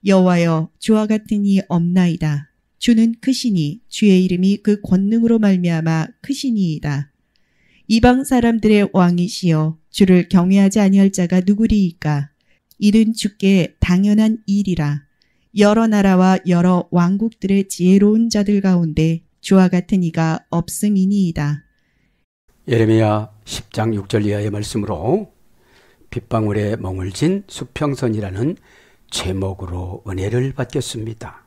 여호와여, 주와 같은 이 없나이다. 주는 크시니 주의 이름이 그 권능으로 말미암아 크시니이다. 이방 사람들의 왕이시여, 주를 경외하지 아니할 자가 누구리이까? 이는 주께 당연한 일이라. 여러 나라와 여러 왕국들의 지혜로운 자들 가운데 주와 같은 이가 없음이니이다. 예레미야 10장 6절 이하의 말씀으로 빗방울에 멍을 진 수평선이라는 제목으로 은혜를 받겠습니다.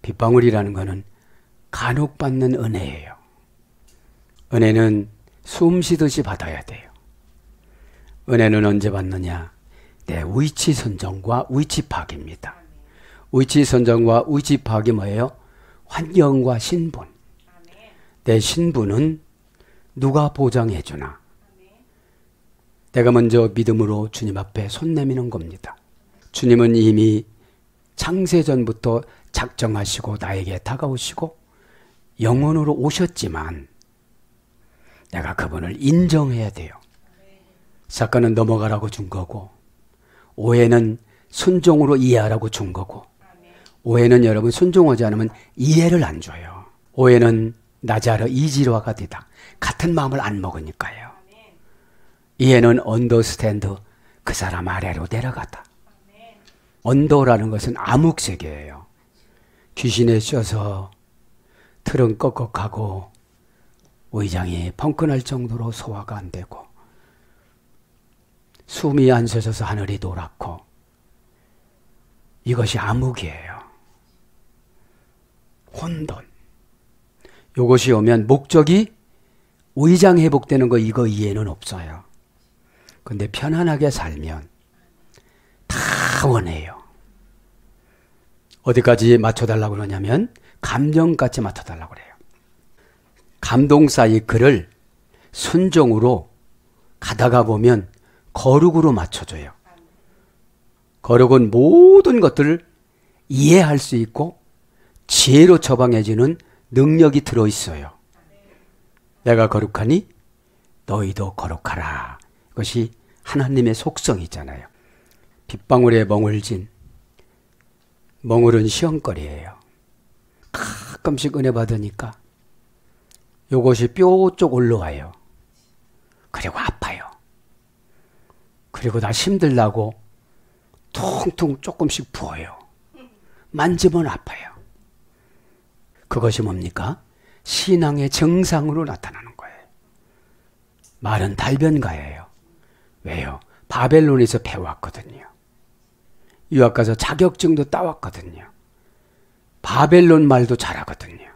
빗방울이라는 것은 간혹 받는 은혜예요. 은혜는 숨 쉬듯이 받아야 돼요. 은혜는 언제 받느냐? 내 위치 선정과 위치 파악입니다. 위치 선정과 위치 파악이 뭐예요? 환경과 신분. 내 신분은 누가 보장해 주나? 내가 먼저 믿음으로 주님 앞에 손 내미는 겁니다. 주님은 이미 창세전부터 작정하시고 나에게 다가오시고 영원으로 오셨지만 내가 그분을 인정해야 돼요. 사건은 넘어가라고 준 거고, 오해는 순종으로 이해하라고 준 거고, 오해는 여러분 순종하지 않으면 이해를 안 줘요. 오해는 나자르 이지로가 되다. 같은 마음을 안 먹으니까요. 이해는 언더스탠드, 그 사람 아래로 내려가다. 언더라는 것은 암흑세계예요. 귀신에 씌어서 틀은 꺽꺽하고 의장이 펑크날 정도로 소화가 안 되고 숨이 안 쉬어져서 하늘이 노랗고, 이것이 암흑이에요. 혼돈. 이것이 오면 목적이 의장 회복되는 거, 이거 이해는 없어요. 근데 편안하게 살면 다 원해요. 어디까지 맞춰달라고 그러냐면 감정까지 맞춰달라고 그래요. 감동 사이클을 순종으로 가다가 보면 거룩으로 맞춰줘요. 거룩은 모든 것들을 이해할 수 있고 지혜로 처방해주는 능력이 들어있어요. 내가 거룩하니 너희도 거룩하라. 이것이 하나님의 속성이잖아요. 빗방울에 멍을 진, 멍울은 시험거리예요. 가끔씩 은혜 받으니까 요것이 뼈 쪽 올라와요. 그리고 아파요. 그리고 나 힘들다고 퉁퉁 조금씩 부어요. 만지면 아파요. 그것이 뭡니까? 신앙의 정상으로 나타나는 거예요. 말은 달변가예요. 왜요? 바벨론에서 배웠거든요. 유학 가서 자격증도 따왔거든요. 바벨론 말도 잘하거든요.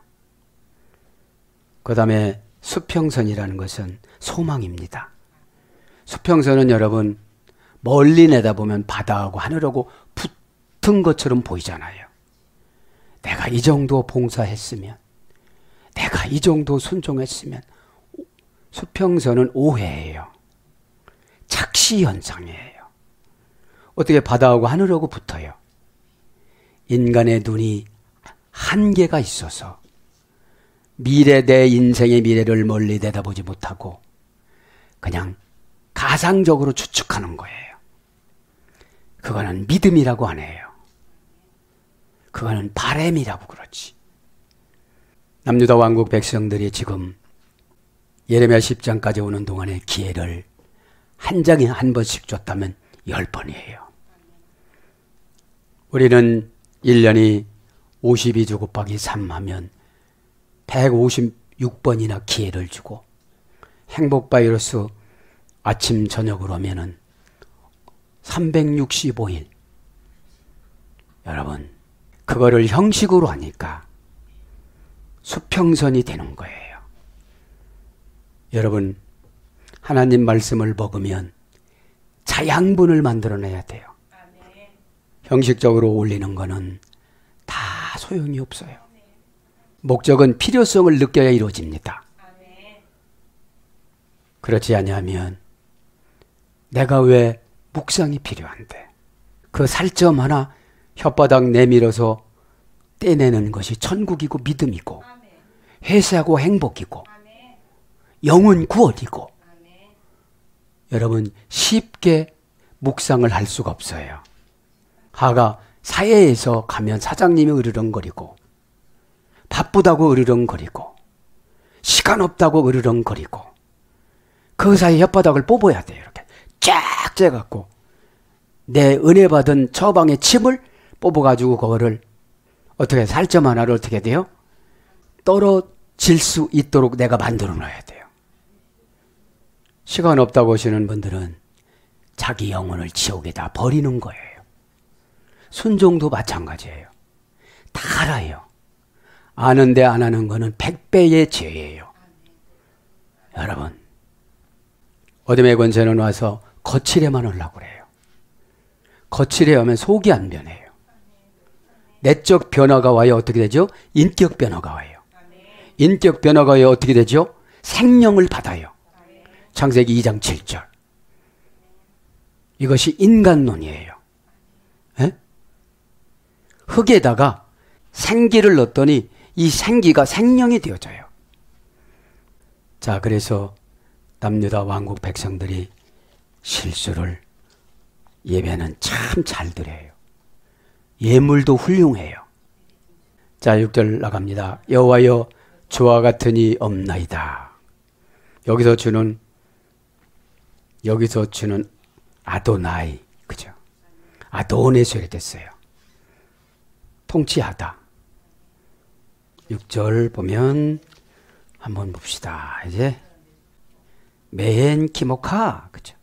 그 다음에 수평선이라는 것은 소망입니다. 수평선은 여러분 멀리 내다보면 바다하고 하늘하고 붙은 것처럼 보이잖아요. 내가 이 정도 봉사했으면, 내가 이 정도 순종했으면, 수평선은 오해예요. 착시현상이에요. 어떻게 바다하고 하늘하고 붙어요? 인간의 눈이 한계가 있어서 미래, 내 인생의 미래를 멀리 내다보지 못하고 그냥 가상적으로 추측하는 거예요. 그거는 믿음이라고 안 해요. 그거는 바램이라고 그러지. 남유다 왕국 백성들이 지금 예레미야 10장까지 오는 동안의 기회를 한 장에 한 번씩 줬다면 10번이에요. 우리는 1년이 52주 곱하기 3 하면 156번이나 기회를 주고, 행복바이러스 아침 저녁으로 하면은 365일. 여러분, 그거를 형식으로 하니까 수평선이 되는 거예요. 여러분, 하나님 말씀을 먹으면 자양분을 만들어내야 돼요. 형식적으로 올리는 거는 다 소용이 없어요. 목적은 필요성을 느껴야 이루어집니다. 그렇지 않으면 내가 왜 묵상이 필요한데, 그 살점 하나 혓바닥 내밀어서 떼내는 것이 천국이고 믿음이고 회사하고 행복이고 영혼 구원이고, 여러분 쉽게 묵상을 할 수가 없어요. 하가 사회에서 가면 사장님이 으르렁거리고 바쁘다고 으르렁거리고 시간 없다고 으르렁거리고 그 사이 혓바닥을 뽑아야 돼요. 이렇게 쫙 째갖고 내 은혜 받은 처방의 침을 뽑아가지고 그거를 어떻게 살점 하나를 어떻게 돼요? 떨어질 수 있도록 내가 만들어 놔야 돼요. 시간 없다고 하시는 분들은 자기 영혼을 지옥에다 버리는 거예요. 순종도 마찬가지예요. 다 알아요. 아는데 안 하는 거는 100배의 죄예요. 여러분, 어둠의 권세는 와서 거칠에만 하려고 그래요. 거칠에 하면 속이 안 변해요. 내적 변화가 와야 어떻게 되죠? 인격 변화가 와요. 인격 변화가 와야 어떻게 되죠? 생명을 받아요. 창세기 2장 7절. 이것이 인간론이에요. 에? 흙에다가 생기를 넣었더니 이 생기가 생명이 되어져요. 자, 그래서 남유다 왕국 백성들이 실수를 예배는 참 잘 드려요. 예물도 훌륭해요. 자, 6절 나갑니다. 여호와여 주와 같으니 없나이다. 여기서 주는 아도나이, 그죠? 아도네스를 됐어요. 통치하다. 6절 보면 한번 봅시다. 이제 메엔 키모카, 그죠?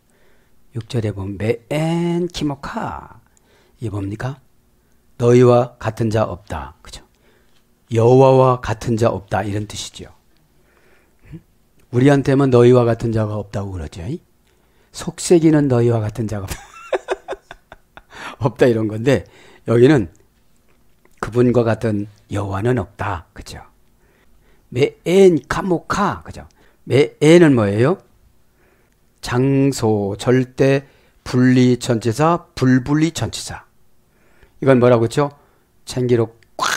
6절에 보면 메엔 키모카. 이게 뭡니까? 너희와 같은 자 없다. 그죠? 여호와와 같은 자 없다. 이런 뜻이죠. 우리한테만 너희와 같은 자가 없다고 그러죠. 속색이는 너희와 같은 자가 없다 이런 건데 여기는 그분과 같은 여호와는 없다. 그죠? 메엔 카모카. 그죠? 메엔은 뭐예요? 장소, 절대, 분리 전치사, 불분리 전치사. 이건 뭐라고 했죠? 챙기로 꽉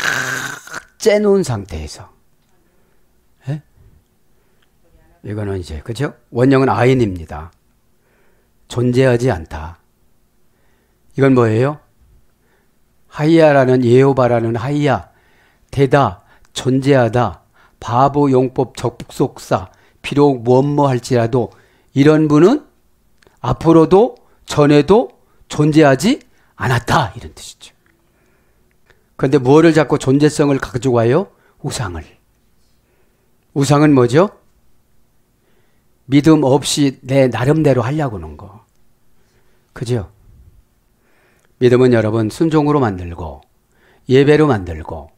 째놓은 상태에서. 예? 이거는 이제, 그죠? 원형은 아인입니다. 존재하지 않다. 이건 뭐예요? 하이야라는 예호바라는 하이야, 되다, 존재하다, 바보, 용법, 적북속사, 비록 무엇뭐 할지라도 이런 분은 앞으로도 전에도 존재하지 않았다. 이런 뜻이죠. 그런데 뭐를 자꾸 존재성을 가지고 와요? 우상을. 우상은 뭐죠? 믿음 없이 내 나름대로 하려고 하는 거. 그죠? 믿음은 여러분 순종으로 만들고 예배로 만들고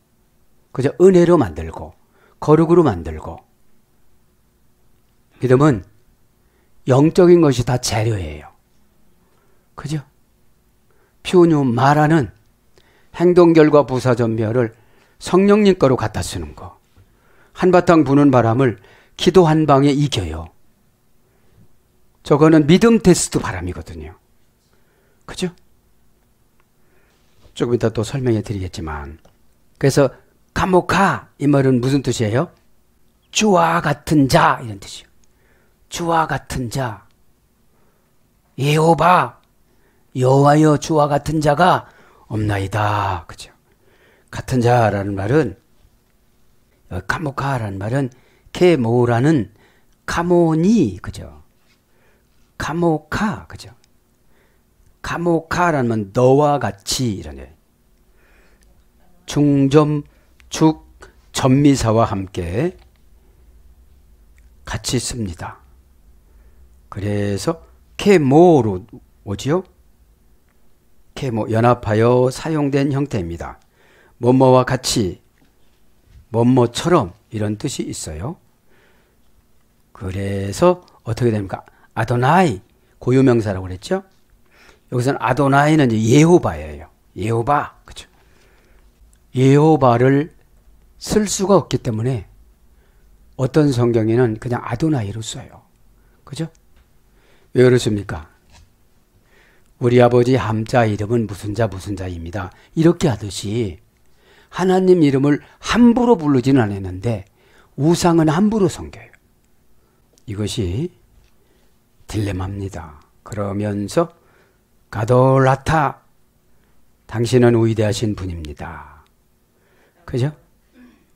그죠? 은혜로 만들고 거룩으로 만들고 믿음은 영적인 것이 다 재료예요. 그죠? 표뉴 말하는 행동 결과 부사 전멸을 성령님 거로 갖다 쓰는 거. 한바탕 부는 바람을 기도 한 방에 이겨요. 저거는 믿음 테스트 바람이거든요. 그죠? 조금 이따 또 설명해 드리겠지만. 그래서 가모카 이 말은 무슨 뜻이에요? 주와 같은 자 이런 뜻이에요. 주와 같은 자. 여호와 여호와여 주와 같은 자가 없나이다. 그죠? 같은 자라는 말은 카모카라는 말은 케모라는 카모니 그죠? 카모카 그죠? 카모카라는 말 너와 같이 이런 게 중점 죽 전미사와 함께 같이 씁니다. 그래서 케모로 오지요? 케모 연합하여 사용된 형태입니다. 뭐뭐와 같이 뭐뭐처럼 이런 뜻이 있어요. 그래서 어떻게 됩니까? 아도나이 고유명사라고 그랬죠? 여기서는 아도나이는 예호바예요. 예호바 그죠? 예호바를 쓸 수가 없기 때문에 어떤 성경에는 그냥 아도나이로 써요. 그죠? 왜 그렇습니까? 우리 아버지 함자 이름은 무슨 자 무슨 자입니다. 이렇게 하듯이 하나님 이름을 함부로 부르지는 않았는데 우상은 함부로 섬겨요. 이것이 딜레마입니다. 그러면서 가돌라타 당신은 위대하신 분입니다. 그죠?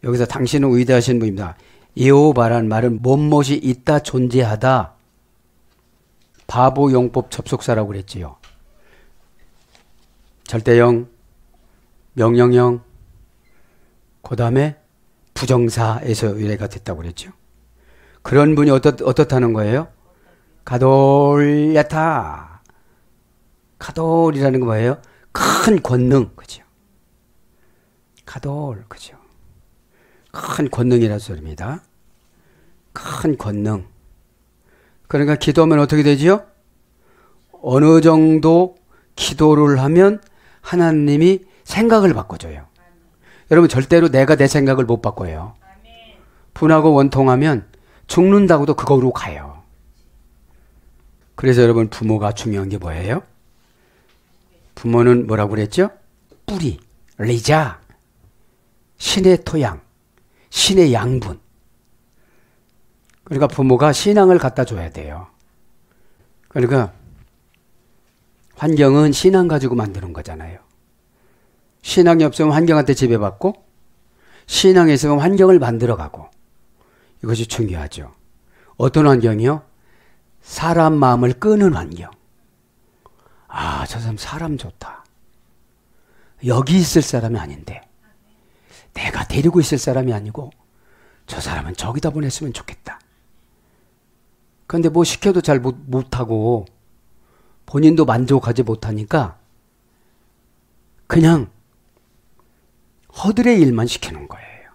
여기서 당신은 위대하신 분입니다. 여호와라는 말은 못못이 있다, 존재하다. 바보 용법 접속사라고 그랬지요. 절대형, 명령형, 그 다음에 부정사에서 유래가 됐다고 그랬죠. 그런 분이 어떻다는 거예요? 가돌야타. 가돌이라는 거 뭐예요? 큰 권능, 그죠? 가돌, 그죠? 큰 권능이라는 소리입니다. 큰 권능. 그러니까 기도하면 어떻게 되지요? 어느 정도 기도를 하면 하나님이 생각을 바꿔줘요. 여러분 절대로 내가 내 생각을 못 바꿔요. 분하고 원통하면 죽는다고도 그거로 가요. 그래서 여러분 부모가 중요한 게 뭐예요? 부모는 뭐라고 그랬죠? 뿌리, 리자, 신의 토양, 신의 양분. 그러니까 부모가 신앙을 갖다 줘야 돼요. 그러니까 환경은 신앙 가지고 만드는 거잖아요. 신앙이 없으면 환경한테 지배받고 신앙이 있으면 환경을 만들어가고 이것이 중요하죠. 어떤 환경이요? 사람 마음을 끄는 환경. 아, 저 사람 좋다. 여기 있을 사람이 아닌데 내가 데리고 있을 사람이 아니고 저 사람은 저기다 보냈으면 좋겠다. 그런데 뭐 시켜도 잘 못하고 본인도 만족하지 못하니까 그냥 허들의 일만 시키는 거예요.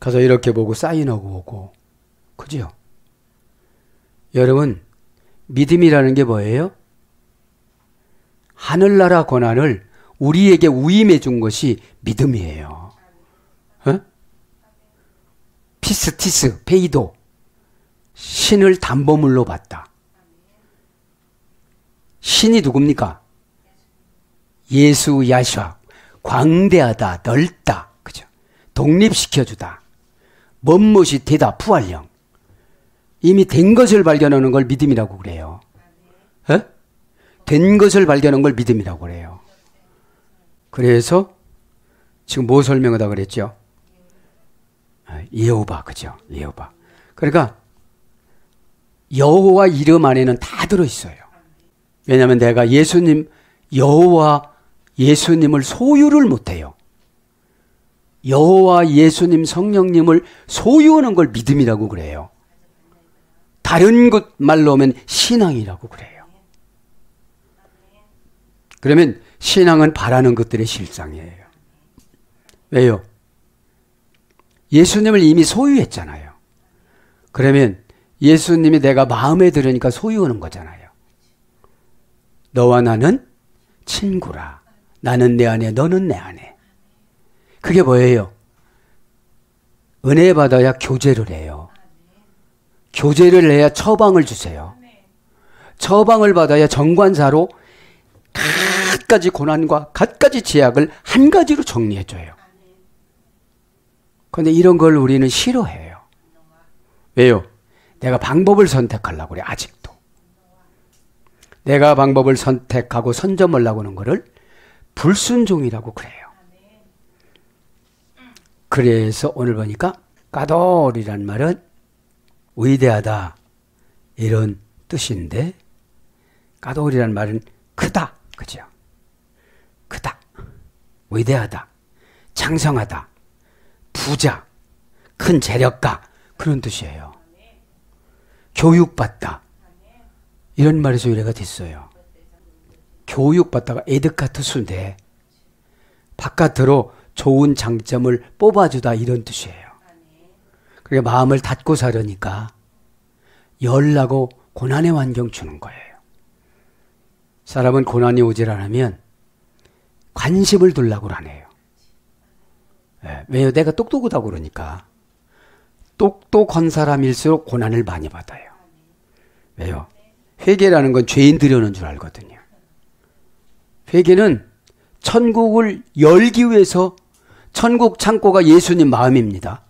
가서 이렇게 보고 사인하고 오고. 그죠? 여러분 믿음이라는 게 뭐예요? 하늘나라 권한을 우리에게 위임해 준 것이 믿음이에요. 어? 피스티스, 페이도. 신을 담보물로 받다. 신이 누굽니까? 예수, 야샤. 광대하다, 넓다. 그죠? 독립시켜주다. 멋못이 되다, 부활령. 이미 된 것을 발견하는 걸 믿음이라고 그래요. 에? 된 것을 발견한 걸 믿음이라고 그래요. 그래서 지금 뭐 설명하다 그랬죠? 여호와, 그죠? 여호와. 그러니까 여호와 이름 안에는 다 들어있어요. 왜냐하면 내가 여호와 예수님을 소유를 못해요. 여호와 예수님 성령님을 소유하는 걸 믿음이라고 그래요. 다른 것 말로 하면 신앙이라고 그래요. 그러면 신앙은 바라는 것들의 실상이에요. 왜요? 예수님을 이미 소유했잖아요. 그러면 예수님이 내가 마음에 들으니까 소유하는 거잖아요. 너와 나는 친구라. 나는 내 안에, 너는 내 안에. 그게 뭐예요? 은혜 받아야 교제를 해요. 교제를 해야 처방을 주세요. 처방을 받아야 정관사로 갖가지 고난과 갖가지 제약을 한 가지로 정리해줘요. 그런데 이런 걸 우리는 싫어해요. 왜요? 내가 방법을 선택하려고 그래, 아직도. 내가 방법을 선택하고 선점하려고 하는 거를 불순종이라고 그래요. 그래서 오늘 보니까 까돌이란 말은 위대하다 이런 뜻인데 까돌이란 말은 크다, 그죠? 크다, 위대하다, 장성하다, 부자, 큰 재력가 그런 뜻이에요. 교육받다 이런 말에서 유래가 됐어요. 교육받다가 에드카투스인데 바깥으로 좋은 장점을 뽑아주다 이런 뜻이에요. 그러니까 마음을 닫고 살으니까 열나고 고난의 환경 주는 거예요. 사람은 고난이 오질 않으면 관심을 두려고 하네요. 왜요? 내가 똑똑하다고 그러니까. 똑똑한 사람일수록 고난을 많이 받아요. 왜요? 회개라는 건 죄인들이 오는 줄 알거든요. 회개는 천국을 열기 위해서 천국 창고가 예수님 마음입니다.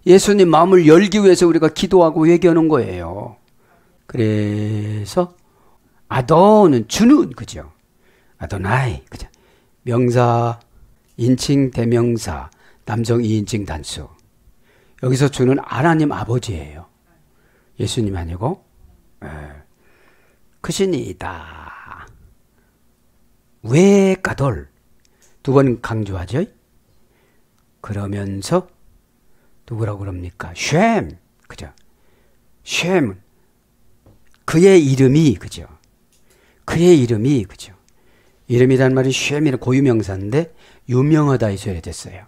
예수님 마음을 열기 위해서 우리가 기도하고 회개하는 거예요. 그래서 아도는 주는, 그죠? 아도나이. 그죠? 명사, 인칭, 대명사, 남성 2인칭 단수. 여기서 주는 하나님 아버지예요. 예수님 아니고. 크시니이다. 왜 가돌? 두 번 강조하죠. 그러면서 누구라고 그럽니까? 쉔. 그죠? 쉔. 그의 이름이, 그죠? 그의 이름이, 그죠? 이름이란 말이 쉔이라는 고유명사인데 유명하다 이 소리 됐어요.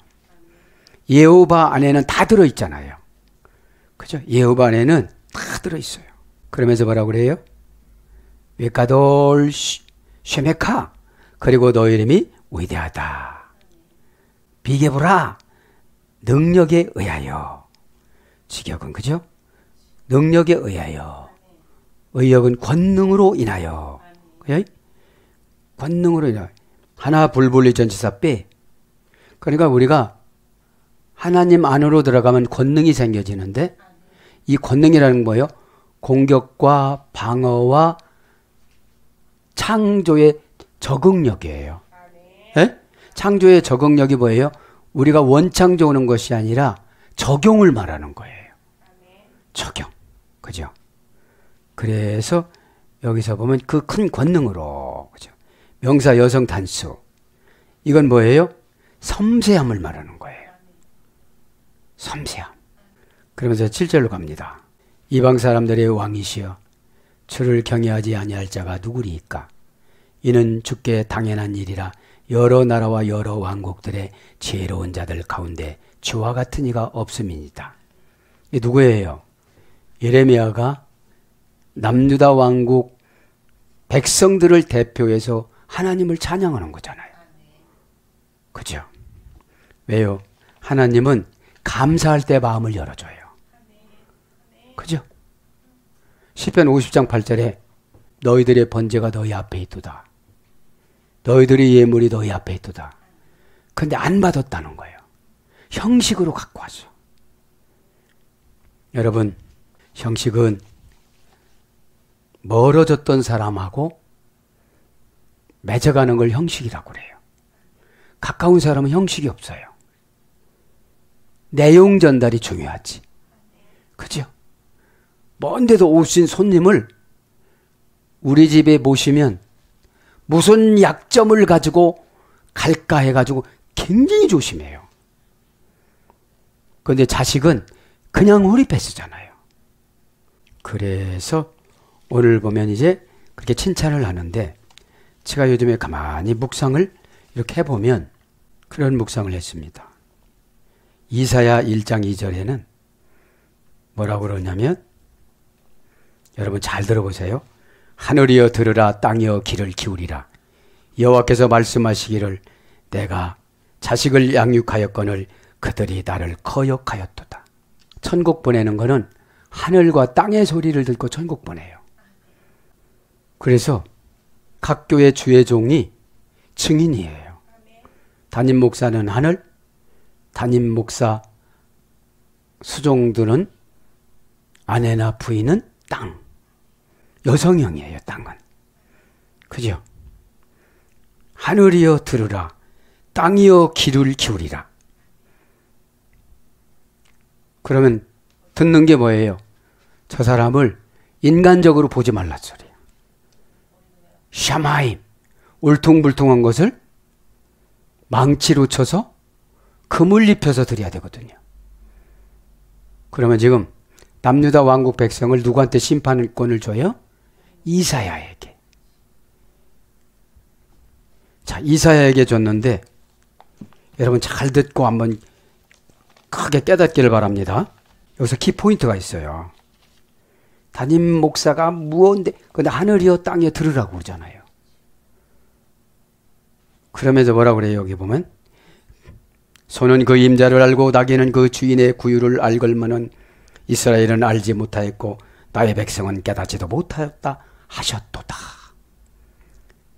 여호와 안에는 다 들어있잖아요. 그죠? 여호와 안에는 다 들어있어요. 그러면서 뭐라고 그래요? 웨가돌 쉐메카. 그리고 너 이름이 위대하다. 비게보라. 능력에 의하여. 직역은 그죠? 능력에 의하여. 의역은 권능으로 인하여. 그죠? 권능으로 인하여. 하나 불불리 전치사 빼. 그러니까 우리가 하나님 안으로 들어가면 권능이 생겨지는데 이 권능이라는 뭐예요? 공격과 방어와 창조의 적응력이에요. 네? 창조의 적응력이 뭐예요? 우리가 원창조 오는 것이 아니라 적용을 말하는 거예요. 적용. 그죠? 그래서 여기서 보면 그 큰 권능으로, 그죠? 명사 여성 단수. 이건 뭐예요? 섬세함을 말하는 거예요. 섬세함. 그러면서 7절로 갑니다. 이방 사람들의 왕이시여 주를 경외하지 아니할 자가 누구리이까? 이는 주께 당연한 일이라 여러 나라와 여러 왕국들의 지혜로운 자들 가운데 주와 같은 이가 없음이니이다. 이 누구예요? 예레미야가 남유다 왕국 백성들을 대표해서 하나님을 찬양하는 거잖아요. 그죠? 왜요? 하나님은 감사할 때 마음을 열어줘요. 그죠? 시편 50장 8절에 너희들의 번제가 너희 앞에 있도다. 너희들의 예물이 너희 앞에 있도다. 근데 안 받았다는 거예요. 형식으로 갖고 왔어. 여러분, 형식은 멀어졌던 사람하고 맺어가는 걸 형식이라고 그래요. 가까운 사람은 형식이 없어요. 내용 전달이 중요하지. 그죠? 먼데도 오신 손님을 우리 집에 모시면 무슨 약점을 가지고 갈까 해가지고 굉장히 조심해요. 그런데 자식은 그냥 허리패 쓰잖아요. 그래서 오늘 보면 이제 그렇게 칭찬을 하는데 제가 요즘에 가만히 묵상을 이렇게 해보면 그런 묵상을 했습니다. 이사야 1장 2절에는 뭐라고 그러냐면 여러분 잘 들어보세요. 하늘이여 들으라 땅이여 귀를 기울이라. 여호와께서 말씀하시기를 내가 자식을 양육하였거늘 그들이 나를 거역하였도다. 천국 보내는 거는 하늘과 땅의 소리를 듣고 천국 보내요. 그래서 각 교회 주의 종이 증인이에요. 담임 목사는 하늘, 담임 목사 수종들은 아내나 부인은 땅. 여성형이에요, 땅은. 그죠? 하늘이여 들으라. 땅이여 귀를 기울이라. 그러면 듣는 게 뭐예요? 저 사람을 인간적으로 보지 말란 소리예요. 샤마임, 울퉁불퉁한 것을 망치로 쳐서 금을 입혀서 드려야 되거든요. 그러면 지금 남유다 왕국 백성을 누구한테 심판권을 줘요? 이사야에게. 자, 이사야에게 줬는데 여러분 잘 듣고 한번 크게 깨닫기를 바랍니다. 여기서 키포인트가 있어요. 담임 목사가 무언데 근데 하늘이여 땅이여 들으라고 그러잖아요. 그러면서 뭐라고 그래요? 여기 보면 소는 그 임자를 알고 나귀는 그 주인의 구유를 알걸머는 이스라엘은 알지 못하였고 나의 백성은 깨닫지도 못하였다 하셨도다.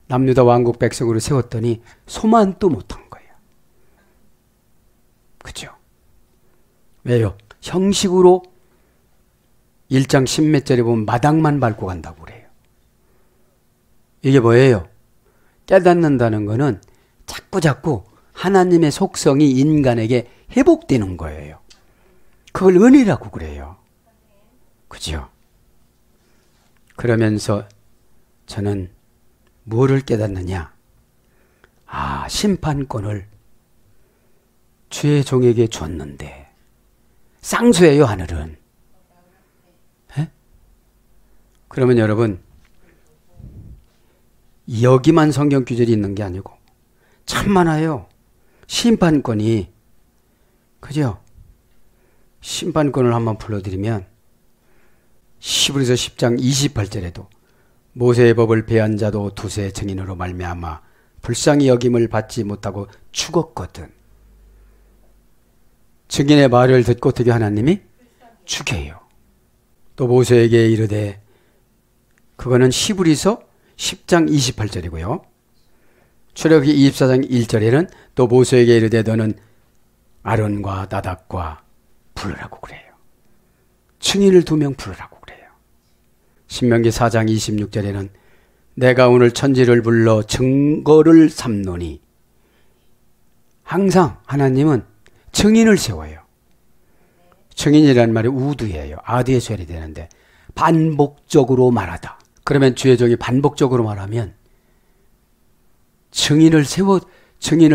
남유다 왕국 백성으로 세웠더니 소만도 못한 거예요. 그죠? 왜요? 형식으로 1장 10몇 절에 보면 마당만 밟고 간다고 그래요. 이게 뭐예요? 깨닫는다는 것은 자꾸 하나님의 속성이 인간에게 회복되는 거예요. 그걸 은혜라고 그래요. 그죠? 그러면서 저는 뭐를 깨닫느냐? 심판권을 주의 종에게 줬는데 쌍수예요, 하늘은. 에? 그러면 여러분, 여기만 성경 규절이 있는 게 아니고 참 많아요. 심판권이. 그죠? 심판권을 한번 불러드리면 히브리서 10장 28절에도 모세의 법을 배한 자도 두세 증인으로 말미암아 불쌍히 여김을 받지 못하고 죽었거든. 증인의 말을 듣고 어떻게 하나님이 죽여요. 또 모세에게 이르되, 그거는 히브리서 10장 28절이고요. 출애굽기 24장 1절에는 또 모세에게 이르되 너는 아론과 나답과 부르라고 그래요. 증인을 2명 부르라고 그래요. 신명기 4장 26절에는 내가 오늘 천지를 불러 증거를 삼노니, 항상 하나님은 증인을 세워요. 증인이라는 말이 우드예요. 아드에서 해야 되는데 반복적으로 말하다. 그러면 주의 종이 반복적으로 말하면 증인을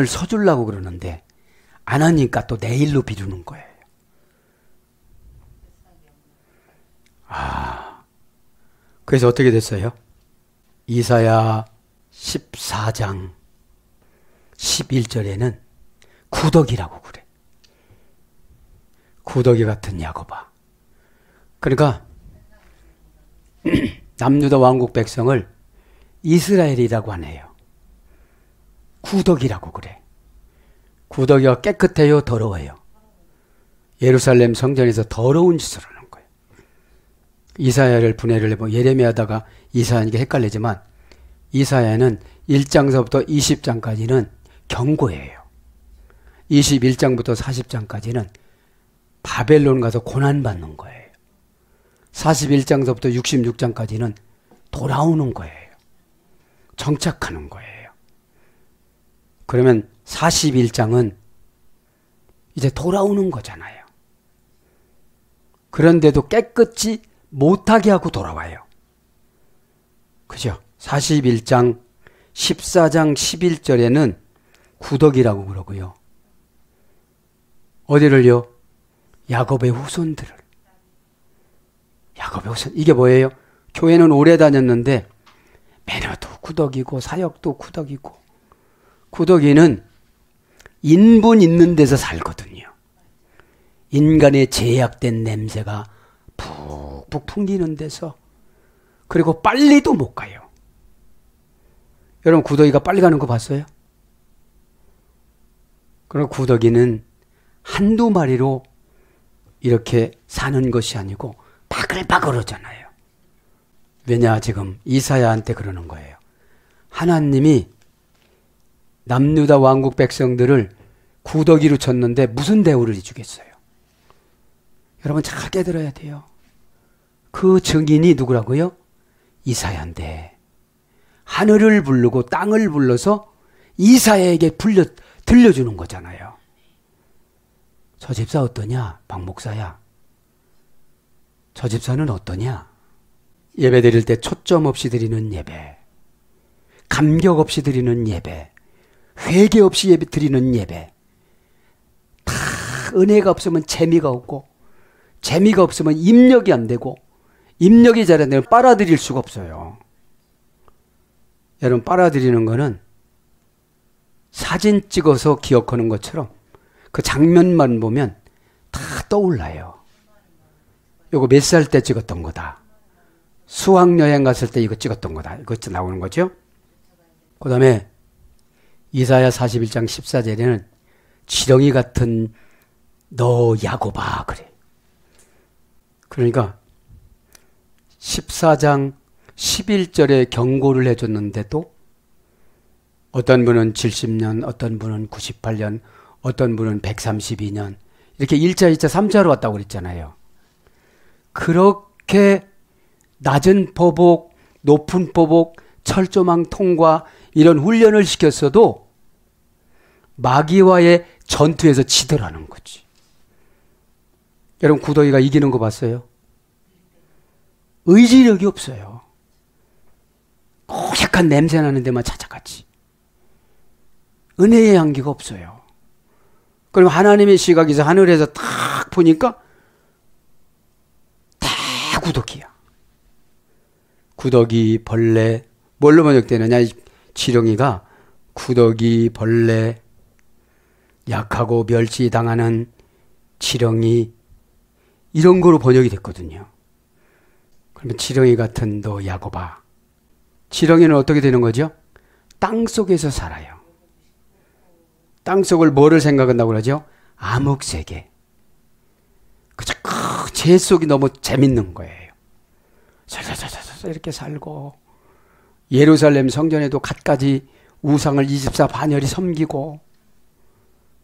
서주려고 그러는데 안 하니까 또 내일로 미루는 거예요. 그래서 어떻게 됐어요? 이사야 14장 11절에는 구더기라고 그래. 구더기 같은 야곱아. 그러니까 남유다 왕국 백성을 이스라엘이라고 하네요. 구더기라고 그래. 구더기가 깨끗해요, 더러워요? 예루살렘 성전에서 더러운 짓을 하는 거예요. 이사야를 분해를 해보면 예레미야다가 이사야니까 헷갈리지만 이사야는 1장서부터 20장까지는 경고예요. 21장부터 40장까지는 바벨론 가서 고난받는 거예요. 41장서부터 66장까지는 돌아오는 거예요. 정착하는 거예요. 그러면 41장은 이제 돌아오는 거잖아요. 그런데도 깨끗이 못하게 하고 돌아와요. 그죠? 41장, 14장, 11절에는 구더기라고 그러고요. 어디를요? 야곱의 후손들을. 야곱의 후손. 이게 뭐예요? 교회는 오래 다녔는데 매너도 구더기고 사역도 구더기고. 구더기는 인분 있는 데서 살거든요. 인간의 제약된 냄새가 푹푹 풍기는 데서. 그리고 빨리도 못 가요. 여러분 구더기가 빨리 가는 거 봤어요? 그럼 구더기는 한두 마리로 이렇게 사는 것이 아니고 바글바글 하잖아요. 왜냐, 지금 이사야한테 그러는 거예요. 하나님이 남유다 왕국 백성들을 구더기로 쳤는데 무슨 대우를 해주겠어요? 여러분 잘 깨달아야 돼요. 그 증인이 누구라고요? 이사야인데 하늘을 부르고 땅을 불러서 이사야에게 들려주는 거잖아요. 저 집사 어떠냐? 박 목사야. 저 집사는 어떠냐? 예배 드릴 때 초점 없이 드리는 예배, 감격 없이 드리는 예배, 회개 없이 예배 드리는 예배. 다 은혜가 없으면 재미가 없고, 재미가 없으면 입력이 안 되고, 입력이 잘 안 되면 빨아들일 수가 없어요. 여러분 빨아들이는 거는 사진 찍어서 기억하는 것처럼 그 장면만 보면 다 떠올라요. 요거 몇 살 때 찍었던 거다. 수학여행 갔을 때 이거 찍었던 거다. 이거 나오는 거죠. 그 다음에 이사야 41장 14절에는 지렁이 같은 너 야곱아 그래. 그러니까 14장 11절에 경고를 해줬는데도 어떤 분은 70년, 어떤 분은 98년, 어떤 분은 132년 이렇게 1차, 2차, 3차로 왔다고 그랬잖아요. 그렇게 낮은 포복, 높은 포복, 철조망 통과 이런 훈련을 시켰어도 마귀와의 전투에서 지더라는 거지. 여러분 구더기가 이기는 거 봤어요? 의지력이 없어요. 고약한 냄새 나는 데만 찾아갔지. 은혜의 향기가 없어요. 그럼 하나님의 시각에서 하늘에서 탁 보니까 다 구더기야. 구더기, 벌레, 뭘로 번역되느냐? 지렁이가 구더기, 벌레, 약하고 멸시당하는 지렁이, 이런 거로 번역이 됐거든요. 그러면 지렁이 같은 너 야곱아. 지렁이는 어떻게 되는 거죠? 땅 속에서 살아요. 땅 속을 뭐를 생각한다고 그러죠? 암흑세계. 그저 제 속이 너무 재밌는 거예요. 살살살살 이렇게 살고, 예루살렘 성전에도 갖가지 우상을 24반열이 섬기고.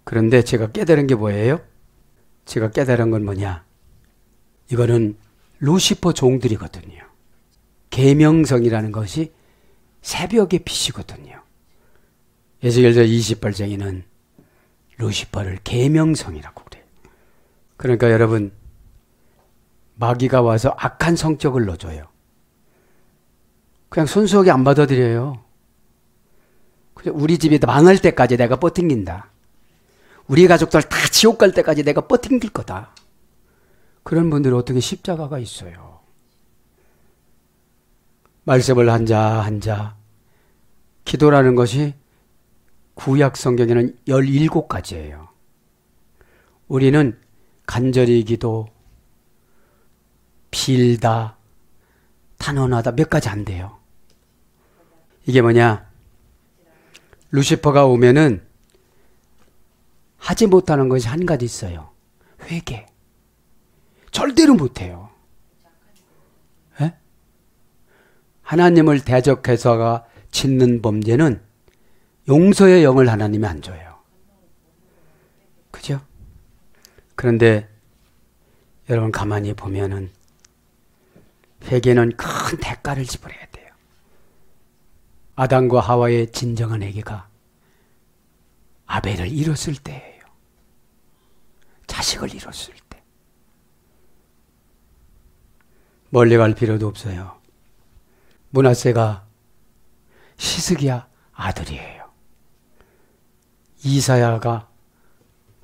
그런데 제가 깨달은 게 뭐예요? 제가 깨달은 건 뭐냐? 이거는 루시퍼 종들이거든요. 계명성이라는 것이 새벽의 빛이거든요. 에스겔서 28장에는 루시퍼를 계명성이라고 그래요. 그러니까 여러분, 마귀가 와서 악한 성격을 넣어줘요. 그냥 순수하게 안 받아들여요. 그냥 우리 집이 망할 때까지 내가 버팅긴다. 우리 가족들 다 지옥 갈 때까지 내가 버팅길 거다. 그런 분들은 어떻게 십자가가 있어요. 말씀을 한자 기도라는 것이 구약 성경에는 17가지예요. 우리는 간절히 기도, 빌다, 탄원하다 몇 가지 안 돼요. 이게 뭐냐? 루시퍼가 오면은 하지 못하는 것이 한 가지 있어요. 회개. 절대로 못해요. 에? 하나님을 대적해서가 짓는 범죄는 용서의 영을 하나님이 안 줘요. 그죠? 그런데 여러분 가만히 보면은 회개는 큰 대가를 지불해야 돼요. 아담과 하와의 진정한 회개가 아벨을 잃었을 때예요. 자식을 잃었을 때. 멀리 갈 필요도 없어요. 므낫세가 시스기야 아들이에요. 이사야가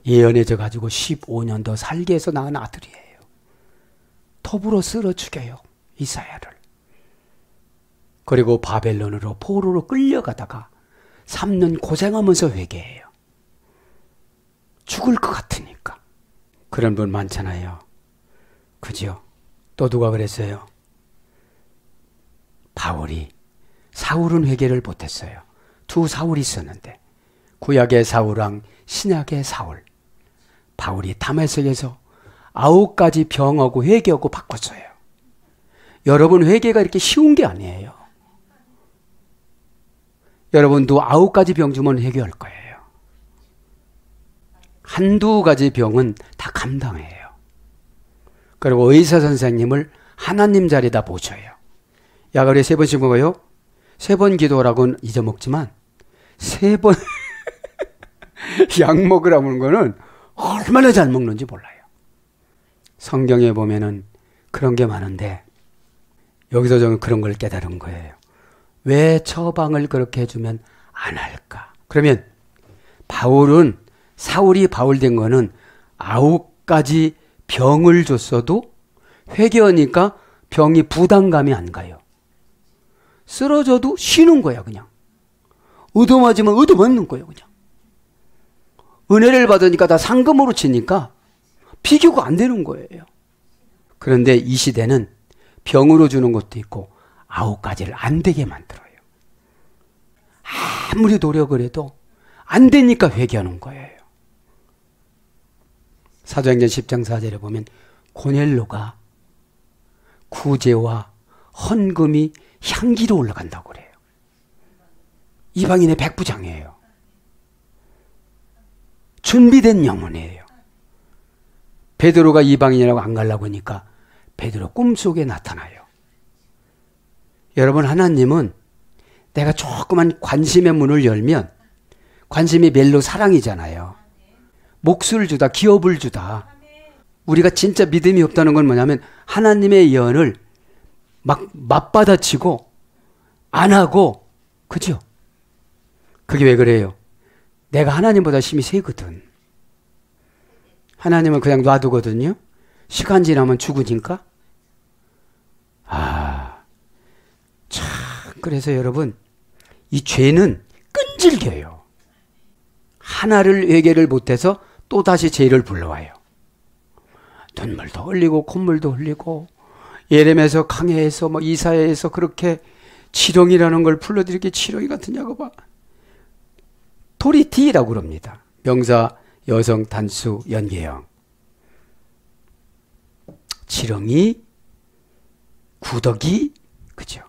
예언해져 가지고 15년 더 살게 해서 낳은 아들이에요. 톱으로 쓸어 죽여요, 이사야를. 그리고 바벨론으로 포로로 끌려가다가 3년 고생하면서 회개해요. 죽을 것 같으니까. 그런 분 많잖아요. 그죠? 또 누가 그랬어요? 바울이. 사울은 회개를 못했어요. 두 사울이 있었는데 구약의 사울왕, 신약의 사울. 바울이 다메섹에서 9가지 병하고 회개하고 바꿨어요. 여러분 회개가 이렇게 쉬운 게 아니에요. 여러분도 9가지 병 주면 회개할 거예요. 한두 가지 병은 다 감당해요. 그리고 의사 선생님을 하나님 자리에다 모셔요. 약을 3번씩 먹어요. 3번 기도라고는 잊어먹지만 3번 약 먹으라는 거는 얼마나 잘 먹는지 몰라요. 성경에 보면은 그런 게 많은데 여기서 저는 그런 걸 깨달은 거예요. 왜 처방을 그렇게 해주면 안 할까? 그러면 바울은 사울이 바울 된 거는 9가지 병을 줬어도 회개하니까 병이 부담감이 안 가요. 쓰러져도 쉬는 거야 그냥. 의도맞으면 의도맞는 거예요 그냥. 은혜를 받으니까 다 상금으로 치니까 비교가 안 되는 거예요. 그런데 이 시대는 병으로 주는 것도 있고 9가지를 안 되게 만들어요. 아무리 노력을 해도 안 되니까 회개하는 거예요. 사도행전 10장 4절에 보면 고넬로가 구제와 헌금이 향기로 올라간다고 그래요. 이방인의 백부장이에요. 준비된 영혼이에요. 베드로가 이방인이라고 안 가려고 하니까 베드로 꿈속에 나타나요. 여러분 하나님은 내가 조그만 관심의 문을 열면 관심이 멜로 사랑이잖아요. 몫을 주다, 기업을 주다. 우리가 진짜 믿음이 없다는 건 뭐냐면 하나님의 예언을 막 맞받아치고 안 하고, 그죠? 그게 왜 그래요? 내가 하나님보다 힘이 세거든. 하나님은 그냥 놔두거든요. 시간 지나면 죽으니까. 참, 그래서 여러분, 이 죄는 끈질겨요. 하나를 회개를 못해서 또다시 죄를 불러와요. 눈물도 흘리고 콧물도 흘리고, 예레미야에서 강해에서 이사야에서 그렇게 지렁이라는 걸 불러들이게 지렁이 같으냐고 봐. 토리티라고 그럽니다. 명사, 여성, 단수, 연계형. 지렁이, 구더기, 그죠?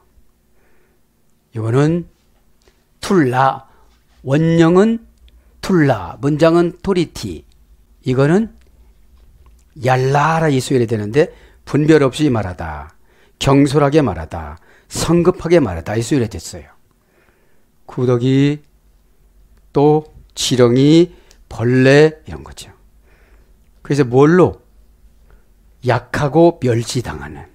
이거는 툴라, 원형은 툴라, 문장은 토리티. 이거는 얄라라 이 수열이 되는데 분별 없이 말하다, 경솔하게 말하다, 성급하게 말하다 이 수열이 됐어요. 구더기, 또 지렁이, 벌레 이런 거죠. 그래서 뭘로? 약하고 멸시당하는.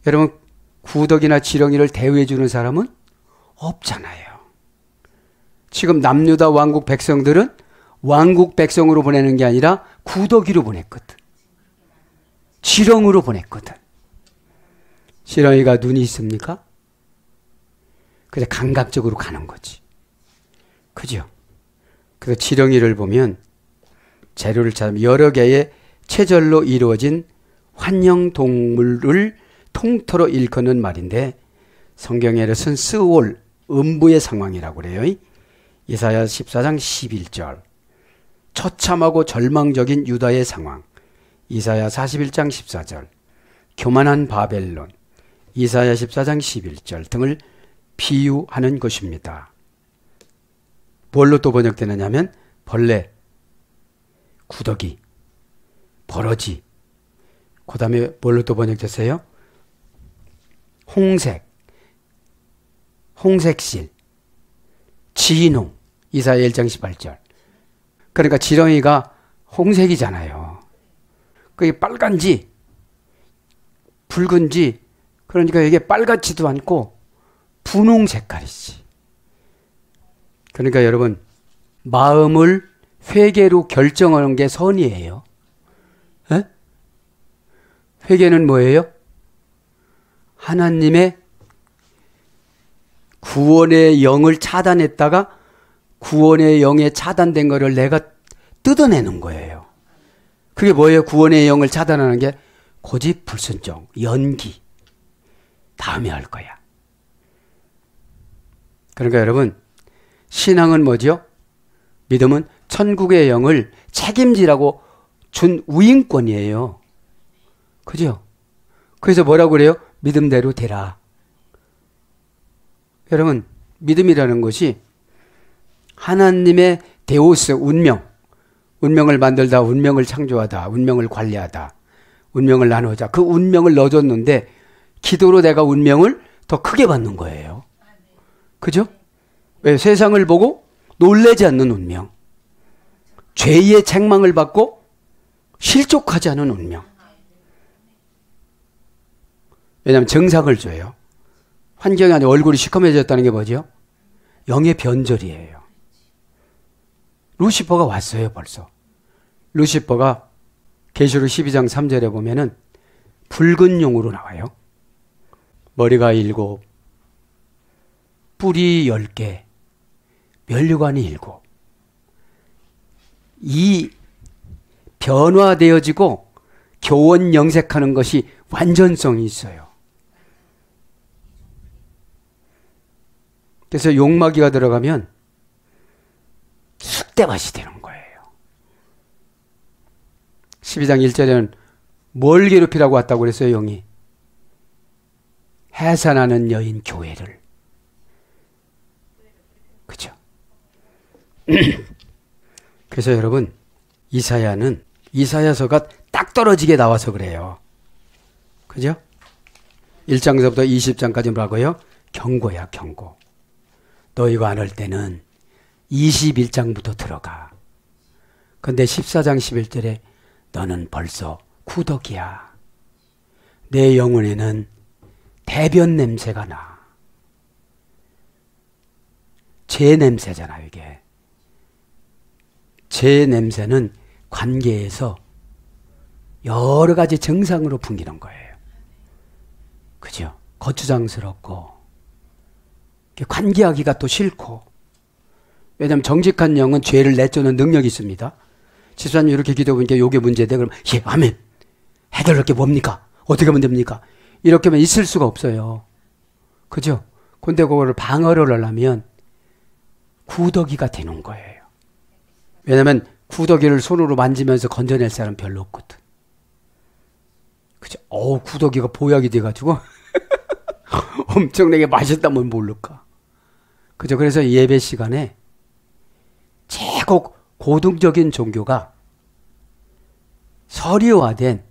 여러분, 구더기나 지렁이를 대우해 주는 사람은 없잖아요. 지금 남유다 왕국 백성들은 왕국 백성으로 보내는 게 아니라 구더기로 보냈거든. 지렁이로 보냈거든. 지렁이가 눈이 있습니까? 그래서 감각적으로 가는 거지. 그죠? 그래서 지렁이를 보면 재료를 찾으면 여러 개의 체절로 이루어진 환영동물을 통틀어 일컫는 말인데 성경에는 스올, 음부의 상황이라고 그래요. 이사야 14장 11절. 처참하고 절망적인 유다의 상황. 이사야 41장 14절. 교만한 바벨론. 이사야 14장 11절 등을 비유하는 것입니다. 뭘로 또 번역되느냐 하면 벌레, 구더기, 버러지, 그 다음에 뭘로 또 번역됐어요? 홍색, 홍색실, 진홍, 이사야 1장 18절. 그러니까 지렁이가 홍색이잖아요. 그게 빨간지, 붉은지, 그러니까 이게 빨갛지도 않고 분홍 색깔이지. 그러니까 여러분, 마음을 회개로 결정하는 게 선이에요. 에? 회개는 뭐예요? 하나님의 구원의 영을 차단했다가 구원의 영에 차단된 거를 내가 뜯어내는 거예요. 그게 뭐예요? 구원의 영을 차단하는 게 고집불순종, 연기. 다음에 할 거야. 그러니까 여러분, 신앙은 뭐죠? 믿음은 천국의 영을 책임지라고 준 우인권이에요. 그죠? 그래서 뭐라고 그래요? 믿음대로 되라. 여러분, 믿음이라는 것이 하나님의 데오스, 운명. 운명을 만들다, 운명을 창조하다, 운명을 관리하다, 운명을 나누자. 그 운명을 넣어줬는데 기도로 내가 운명을 더 크게 받는 거예요. 그죠? 왜? 세상을 보고 놀라지 않는 운명. 죄의 책망을 받고 실족하지 않은 운명. 왜냐하면 정상을 줘요. 환경이 아니라 얼굴이 시커매졌다는 게 뭐죠? 영의 변절이에요. 루시퍼가 왔어요, 벌써. 루시퍼가 계시록 12장 3절에 보면은 붉은 용으로 나와요. 머리가 7, 뿔이 10개, 면류관이 7. 이 변화되어지고 교원 영색하는 것이 완전성이 있어요. 그래서 용마귀가 들어가면 쑥대밭이 되는 거예요. 12장 1절에는 뭘 괴롭히라고 왔다고 그랬어요, 영이? 해산하는 여인 교회를. 그죠? 그래서 여러분, 이사야는 이사야서가 딱 떨어지게 나와서 그래요. 그죠? 1장서부터 20장까지 뭐라고요? 경고야, 경고. 너 이거 안 할 때는 21장부터 들어가. 근데 14장 11절에 너는 벌써 구덕이야. 내 영혼에는 대변 냄새가 나. 죄 냄새잖아, 이게. 죄 냄새는 관계에서 여러 가지 증상으로 풍기는 거예요. 그죠? 거추장스럽고, 관계하기가 또 싫고. 왜냐하면 정직한 영은 죄를 내쫓는 능력이 있습니다. 집사님 이렇게 기도해보니까 이게 문제돼. 그럼 예, 아멘. 해결할 게 뭡니까? 어떻게 하면 됩니까? 이렇게만 있을 수가 없어요. 그죠? 근데 그거를 방어를 하려면 구더기가 되는 거예요. 왜냐하면 구더기를 손으로 만지면서 건져낼 사람 별로 없거든. 그죠? 구더기가 보약이 돼가지고 엄청나게 맛있다면 모를까. 그죠? 그래서 예배 시간에 최고 고등적인 종교가 서리화된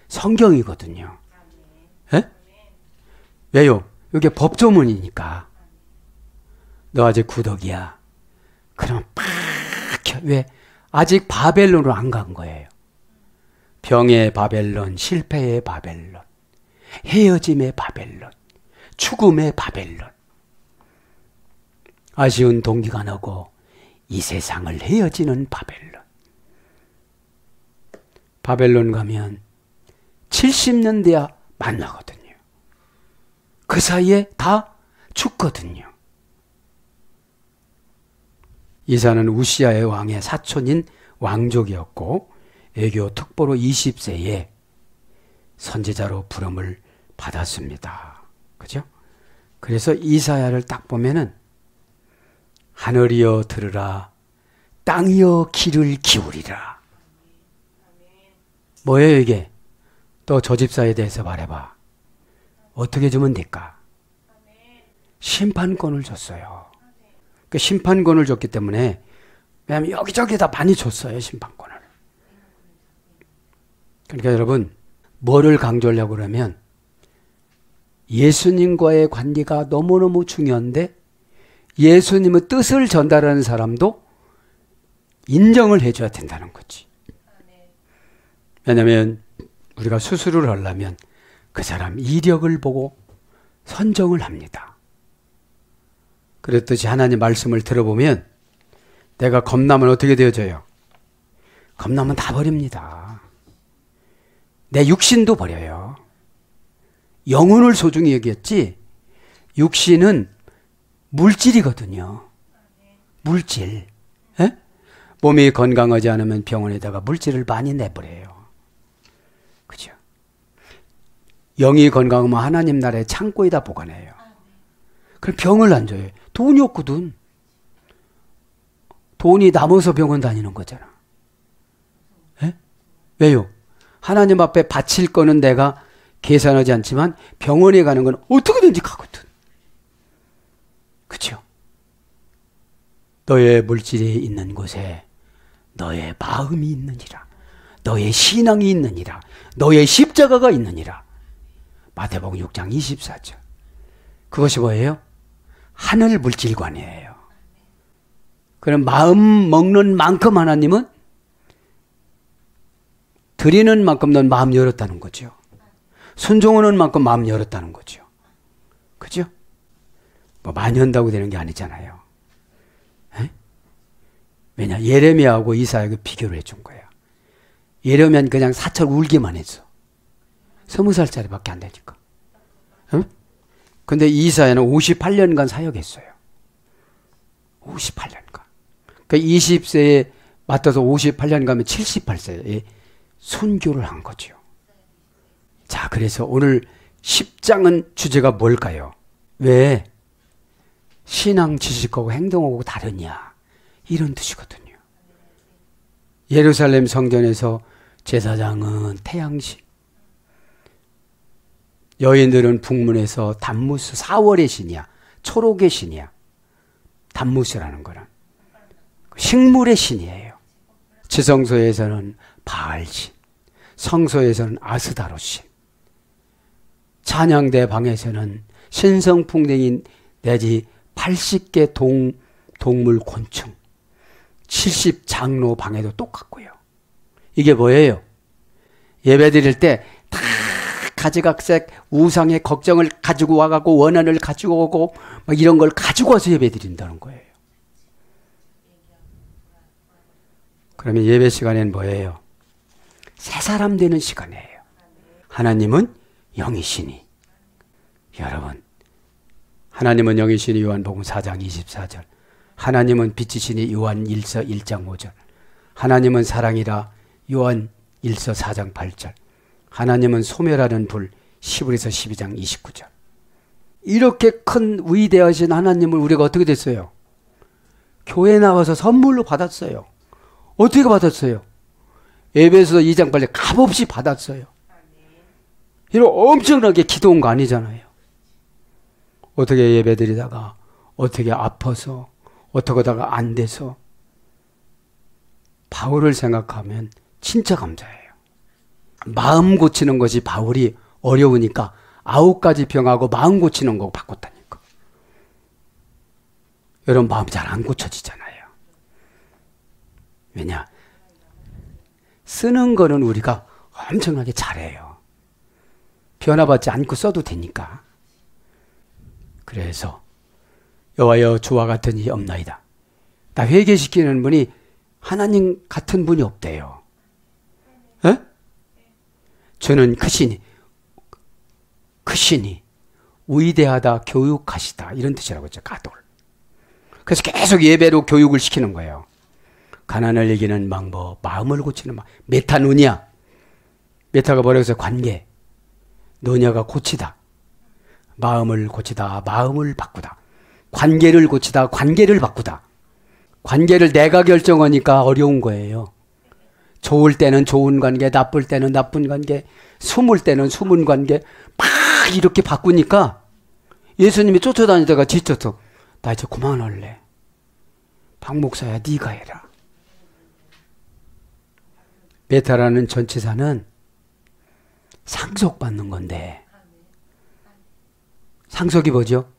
성경이거든요. 예? 왜요? 이게 법조문이니까. 너 아직 구덕이야. 그럼 팍 켜. 왜? 아직 바벨론으로 안 간 거예요. 병의 바벨론, 실패의 바벨론, 헤어짐의 바벨론, 죽음의 바벨론. 아쉬운 동기가 나고 이 세상을 헤어지는 바벨론. 바벨론 가면 70년 돼야 만나거든요. 그 사이에 다 죽거든요. 이사는 우시아의 왕의 사촌인 왕족이었고 애교 특보로 20세에 선지자로 부름을 받았습니다. 그죠? 그래서 이사야를 딱 보면은 하늘이여 들으라, 땅이여 귀를 기울이라. 뭐예요 이게? 또 저 집사에 대해서 말해봐. 어떻게 주면 될까? 심판권을 줬어요. 그 심판권을 줬기 때문에, 왜냐하면 여기저기 다 많이 줬어요, 심판권을. 그러니까 여러분, 뭐를 강조하려고 그러면 예수님과의 관계가 너무너무 중요한데 예수님의 뜻을 전달하는 사람도 인정을 해줘야 된다는 거지. 왜냐하면 우리가 수술을 하려면 그 사람 이력을 보고 선정을 합니다. 그랬듯이 하나님 말씀을 들어보면 내가 겁나면 어떻게 되어져요? 겁나면 다 버립니다. 내 육신도 버려요. 영혼을 소중히 여겼지 육신은 물질이거든요. 물질. 에? 몸이 건강하지 않으면 병원에다가 물질을 많이 내버려요. 그죠? 영이 건강하면 하나님 나라의 창고에다 보관해요. 그럼 병을 안 줘요. 돈이 없거든. 돈이 남아서 병원 다니는 거잖아. 에? 왜요? 하나님 앞에 바칠 거는 내가 계산하지 않지만 병원에 가는 건 어떻게든지 가거든. 그렇죠? 너의 물질이 있는 곳에 너의 마음이 있느니라. 너의 신앙이 있느니라. 너의 십자가가 있느니라. 마태복음 6장 24절. 그것이 뭐예요? 하늘 물질관이에요. 그럼 마음 먹는 만큼 하나님은 드리는 만큼 넌 마음 열었다는 거죠. 순종하는 만큼 마음 열었다는 거죠. 그죠? 뭐 많이 한다고 되는 게 아니잖아요. 에? 왜냐? 예레미야하고 이사야하고 비교를 해준 거야. 예레미야는 그냥 사철 울기만 했어. 20살짜리밖에 안 되니까. 응? 근데 이사야는 58년간 사역했어요. 58년간. 그러니까 20세에 맞춰서 58년 가면 78세에 순교를 한 거죠. 자, 그래서 오늘 10장은 주제가 뭘까요? 왜 신앙 지식하고 행동하고 다르냐? 이런 뜻이거든요. 예루살렘 성전에서 제사장은 태양신, 여인들은 북문에서 담무스, 4월의 신이야. 초록의 신이야. 담무스라는 거는 식물의 신이에요. 지성소에서는 바알신, 성소에서는 아스다롯신, 찬양대 방에서는 신성풍뎅이 내지 80개 동물 곤충, 70장로 방에도 똑같고요. 이게 뭐예요? 예배 드릴 때 다 가지각색 우상의 걱정을 가지고 와가고 원한을 가지고 오고 막 이런 걸 가지고 와서 예배 드린다는 거예요. 그러면 예배 시간에는 뭐예요? 새 사람 되는 시간이에요. 하나님은 영이시니. 여러분, 하나님은 영이시니 요한복음 4장 24절. 하나님은 빛이시니 요한 1서 1장 5절. 하나님은 사랑이라 요한 1서 4장 8절. 하나님은 소멸하는 불 시브리서 12장 29절. 이렇게 큰 위대하신 하나님을 우리가 어떻게 됐어요? 교회 나와서 선물로 받았어요. 어떻게 받았어요? 에베소 2장 8절 값없이 받았어요. 이런 엄청나게 기도한 거 아니잖아요. 어떻게 예배드리다가 어떻게 아파서 어떻게 하다가 안 돼서. 바울을 생각하면 진짜 감사해요. 마음 고치는 것이 바울이 어려우니까 9가지 병하고 마음 고치는 거 바꿨다니까. 여러분 마음 잘 안 고쳐지잖아요. 왜냐? 쓰는 거는 우리가 엄청나게 잘해요. 변화받지 않고 써도 되니까. 그래서 여호와여 주와 같은 이 없나이다. 나 회개시키는 분이 하나님 같은 분이 없대요. 에? 저는 크시니 위대하다 교육하시다 이런 뜻이라고 했죠. 가돌. 그래서 계속 예배로 교육을 시키는 거예요. 가난을 이기는 방법, 마음을 고치는 방법. 메타노냐. 메타가 뭐라고 해서 관계. 노냐가 고치다. 마음을 고치다. 마음을 바꾸다. 관계를 고치다. 관계를 바꾸다. 관계를 내가 결정하니까 어려운 거예요. 좋을 때는 좋은 관계, 나쁠 때는 나쁜 관계, 숨을 때는 숨은 관계 막 이렇게 바꾸니까 예수님이 쫓아다니다가 지쳐서 나 이제 그만할래. 박 목사야 네가 해라. 메타라는 전치사는 상속받는 건데 상속이 뭐죠?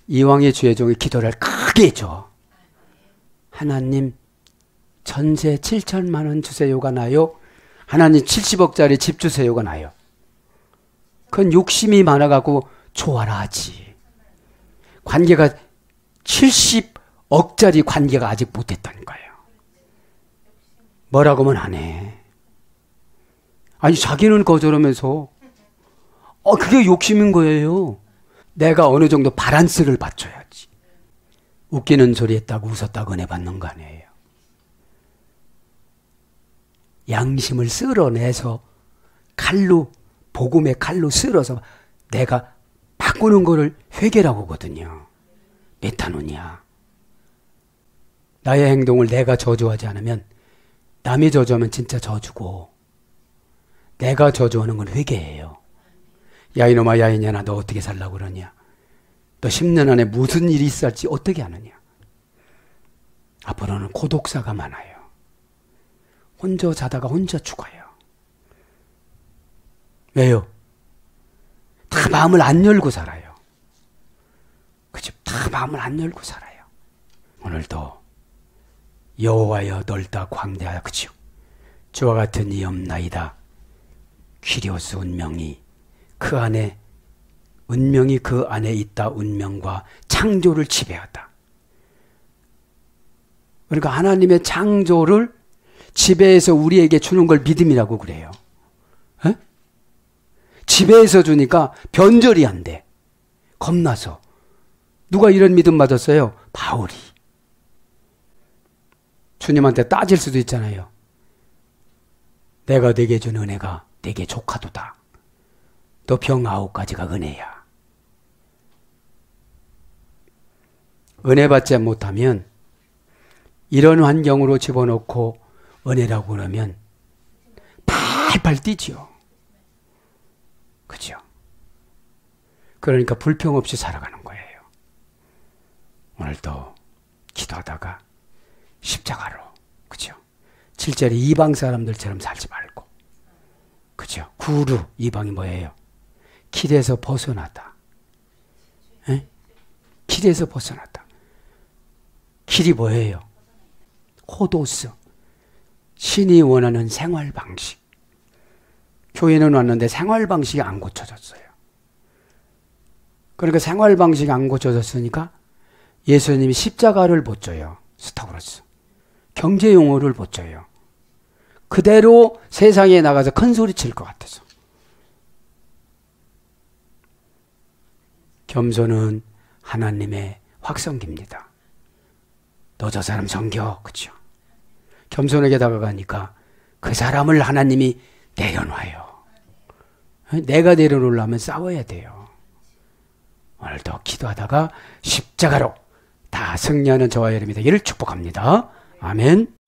이왕의 주의 종이 기도를 크게 해줘. 하나님 전세 7천만 원 주세요가 나요? 하나님 70억짜리 집 주세요가 나요? 그건 욕심이 많아가지고 좋아라 하지. 관계가 70억짜리 관계가 아직 못됐다니까요. 뭐라고 하면 안 해. 아니 자기는 거절하면서 그게 욕심인 거예요. 내가 어느 정도 바란스를 맞춰야지. 웃기는 소리 했다고 웃었다고 은혜 받는 거 아니에요. 양심을 쓸어내서 칼로 복음의 칼로 쓸어서 내가 바꾸는 거를 회개라고 하거든요. 메타노니아. 나의 행동을 내가 저주하지 않으면 남이 저주하면 진짜 저주고 내가 저주하는 건 회개예요. 야 이놈아 야 이년아 너 어떻게 살라고 그러냐. 너 10년 안에 무슨 일이 있을지 어떻게 아느냐. 앞으로는 고독사가 많아요. 혼자 자다가 혼자 죽어요. 왜요? 다 마음을 안 열고 살아요. 그죠? 다 마음을 안 열고 살아요. 오늘도 여호와여 넓다 광대하여 그죠? 주와 같은 이 없나이다. 퀴리오스 운명이 그 안에 운명이 그 안에 있다. 운명과 창조를 지배하다. 그러니까 하나님의 창조를 지배해서 우리에게 주는 걸 믿음이라고 그래요. 에? 지배해서 주니까 변절이 안 돼. 겁나서. 누가 이런 믿음 받았어요? 바울이. 주님한테 따질 수도 있잖아요. 내가 네게 준 은혜가 네게 조카도다. 너 병 9가지가 은혜야. 은혜 받지 못하면 이런 환경으로 집어넣고 은혜라고 그러면 팔팔 뛰죠. 그죠? 그러니까 불평 없이 살아가는 거예요. 오늘도 기도하다가 십자가로, 그죠? 7절에 이방 사람들처럼 살지 말고, 그죠? 구루, 이방이 뭐예요? 길에서 벗어나다. 길에서 벗어났다. 길이 뭐예요? 호도스. 신이 원하는 생활 방식. 교회는 왔는데 생활 방식이 안 고쳐졌어요. 그러니까 생활 방식이 안 고쳐졌으니까 예수님이 십자가를 못 져요. 스타그라스. 경제 용어를 못 져요. 그대로 세상에 나가서 큰 소리 칠 것 같아서. 겸손은 하나님의 확성기입니다. 너 저 사람 섬겨. 그렇죠? 겸손하게 다가가니까 그 사람을 하나님이 내려놔요. 내가 내려놓으려면 싸워야 돼요. 오늘도 기도하다가 십자가로 다 승리하는 저와 여러분이 되기를 축복합니다. 아멘.